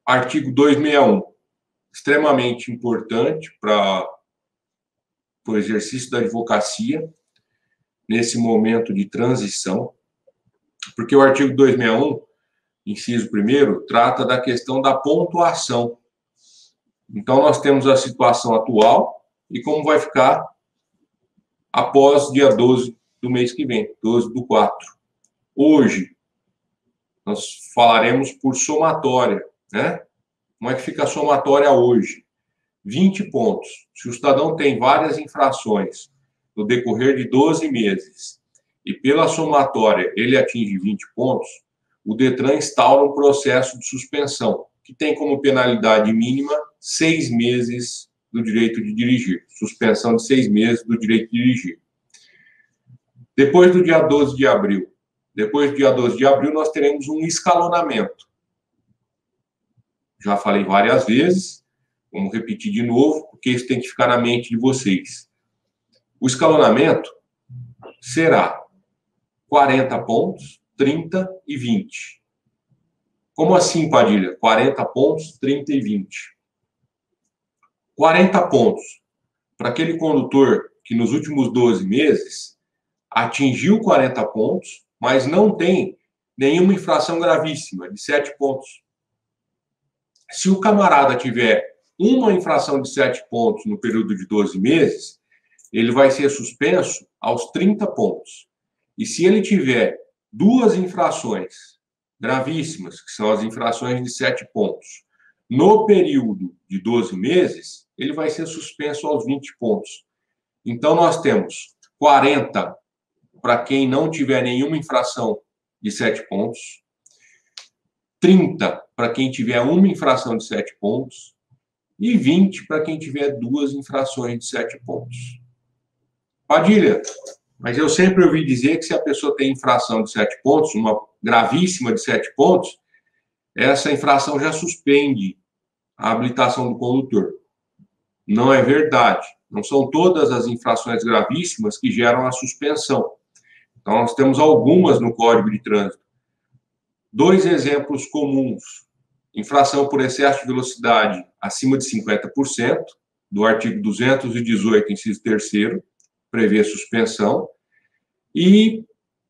Artigo 261, extremamente importante para o exercício da advocacia, nesse momento de transição, porque o artigo 261, inciso 1º, trata da questão da pontuação. Então, nós temos a situação atual e como vai ficar após dia 12 do mês que vem, 12/4. Hoje, nós falaremos por somatória, né? Como é que fica a somatória hoje? 20 pontos. Se o cidadão tem várias infrações no decorrer de 12 meses e pela somatória ele atinge 20 pontos, o Detran instaura um processo de suspensão, que tem como penalidade mínima 6 meses do direito de dirigir. Suspensão de 6 meses do direito de dirigir. Depois do dia 12 de abril, nós teremos um escalonamento. Já falei várias vezes, vamos repetir de novo, porque isso tem que ficar na mente de vocês. O escalonamento será 40 pontos, 30 e 20. Como assim, Padilha? 40 pontos, 30 e 20. 40 pontos para aquele condutor que nos últimos 12 meses atingiu 40 pontos, mas não tem nenhuma infração gravíssima, de 7 pontos. Se o camarada tiver uma infração de 7 pontos no período de 12 meses, ele vai ser suspenso aos 30 pontos. E se ele tiver 2 infrações gravíssimas, que são as infrações de 7 pontos, no período de 12 meses, ele vai ser suspenso aos 20 pontos. Então, nós temos 40 para quem não tiver nenhuma infração de 7 pontos, 30 para quem tiver uma infração de 7 pontos e 20 para quem tiver 2 infrações de 7 pontos. Padilha, mas eu sempre ouvi dizer que se a pessoa tem infração de 7 pontos, uma gravíssima de 7 pontos, essa infração já suspende a habilitação do condutor. Não é verdade. Não são todas as infrações gravíssimas que geram a suspensão. Então, nós temos algumas no Código de Trânsito. 2 exemplos comuns. Infração por excesso de velocidade acima de 50%, do artigo 218, inciso 3º, prevê suspensão. E,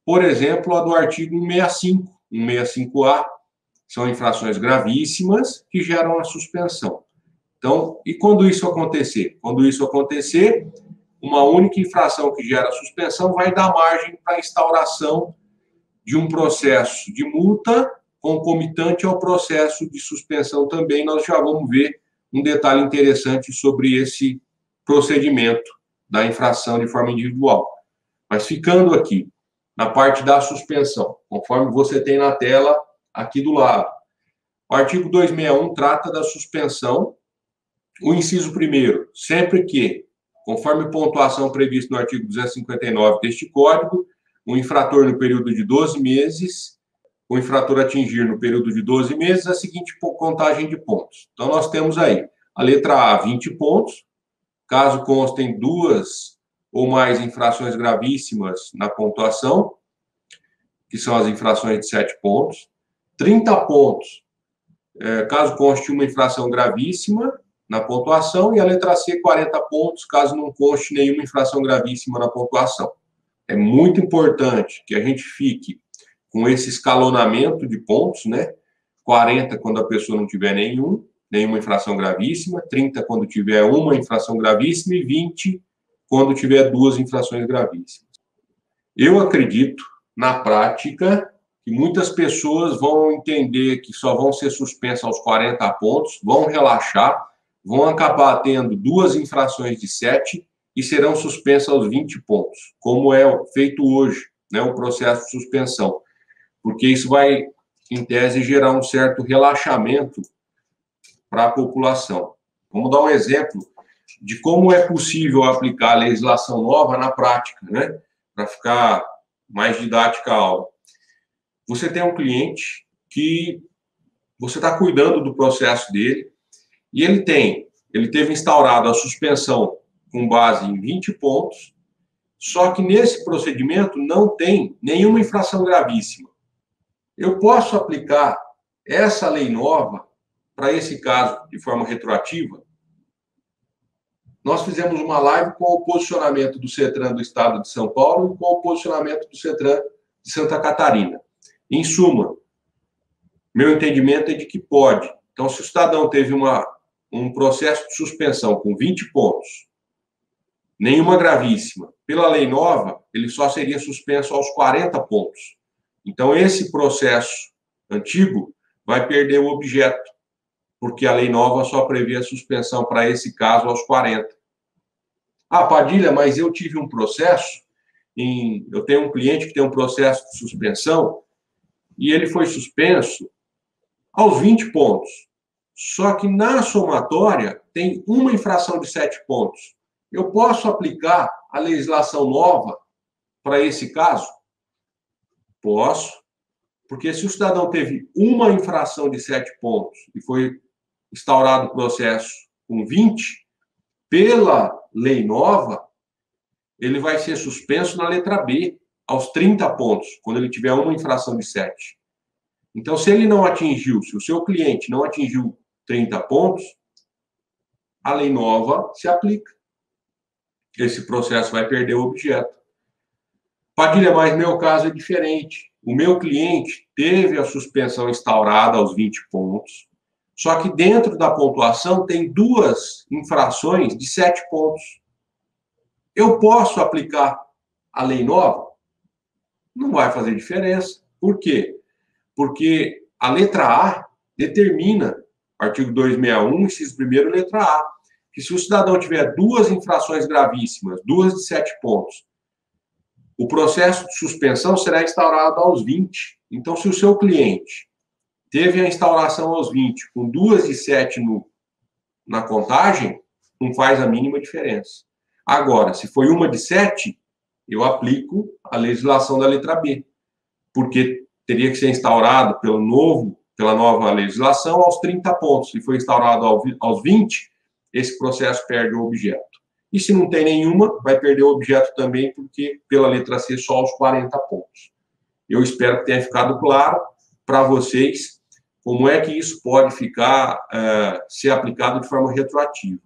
por exemplo, a do artigo 165, 165A, são infrações gravíssimas que geram a suspensão. Então, e quando isso acontecer? Quando isso acontecer, uma única infração que gera suspensão vai dar margem para a instauração de um processo de multa concomitante ao processo de suspensão também. Nós já vamos ver um detalhe interessante sobre esse procedimento da infração de forma individual. Mas ficando aqui, na parte da suspensão, conforme você tem na tela aqui do lado. O artigo 261 trata da suspensão. O inciso 1º, sempre que, conforme pontuação prevista no artigo 259 deste Código, o infrator no período de 12 meses, o infrator atingir no período de 12 meses a seguinte contagem de pontos. Então, nós temos aí a letra A, 20 pontos, caso constem 2 ou mais infrações gravíssimas na pontuação, que são as infrações de 7 pontos, 30 pontos, caso conste uma infração gravíssima na pontuação, e a letra C, 40 pontos, caso não conste nenhuma infração gravíssima na pontuação. É muito importante que a gente fique com esse escalonamento de pontos, né? 40 quando a pessoa não tiver nenhuma infração gravíssima, 30 quando tiver uma infração gravíssima e 20 quando tiver 2 infrações gravíssimas. Eu acredito, na prática, que muitas pessoas vão entender que só vão ser suspensas aos 40 pontos, vão relaxar, vão acabar tendo 2 infrações de 7 e serão suspensas aos 20 pontos, como é feito hoje, né, o processo de suspensão. Porque isso vai, em tese, gerar um certo relaxamento para a população. Vamos dar um exemplo de como é possível aplicar a legislação nova na prática, né, para ficar mais didática a aula. Você tem um cliente que você está cuidando do processo dele e ele teve instaurado a suspensão com base em 20 pontos, só que nesse procedimento não tem nenhuma infração gravíssima. Eu posso aplicar essa lei nova para esse caso, de forma retroativa, nós fizemos uma live com o posicionamento do CETRAN do Estado de São Paulo e com o posicionamento do CETRAN de Santa Catarina. Em suma, meu entendimento é de que pode. Então, se o cidadão teve um processo de suspensão com 20 pontos, nenhuma gravíssima, pela lei nova, ele só seria suspenso aos 40 pontos. Então, esse processo antigo vai perder o objeto, porque a lei nova só prevê a suspensão para esse caso aos 40. Ah, Padilha, mas eu tive um processo, eu tenho um cliente que tem um processo de suspensão e ele foi suspenso aos 20 pontos. Só que na somatória tem uma infração de 7 pontos. Eu posso aplicar a legislação nova para esse caso? Posso, porque se o cidadão teve uma infração de 7 pontos e foi instaurado o processo com 20, pela lei nova, ele vai ser suspenso na letra B, aos 30 pontos, quando ele tiver uma infração de 7. Então, se ele não atingiu, se o seu cliente não atingiu 30 pontos, a lei nova se aplica. Esse processo vai perder o objeto. Padilha, mas meu caso é diferente. O meu cliente teve a suspensão instaurada aos 20 pontos, só que dentro da pontuação tem 2 infrações de 7 pontos. Eu posso aplicar a lei nova? Não vai fazer diferença. Por quê? Porque a letra A determina, artigo 261, inciso 1º, letra A, que se o cidadão tiver 2 infrações gravíssimas, 2 de 7 pontos, o processo de suspensão será instaurado aos 20. Então, se o seu cliente teve a instauração aos 20, com 2 de 7 na contagem, não faz a mínima diferença. Agora, se foi uma de 7, eu aplico a legislação da letra B, porque teria que ser instaurado pela nova legislação aos 30 pontos. Se foi instaurado aos 20, esse processo perde o objeto. E se não tem nenhuma, vai perder o objeto também, porque pela letra C só aos 40 pontos. Eu espero que tenha ficado claro para vocês como é que isso pode ser aplicado de forma retroativa.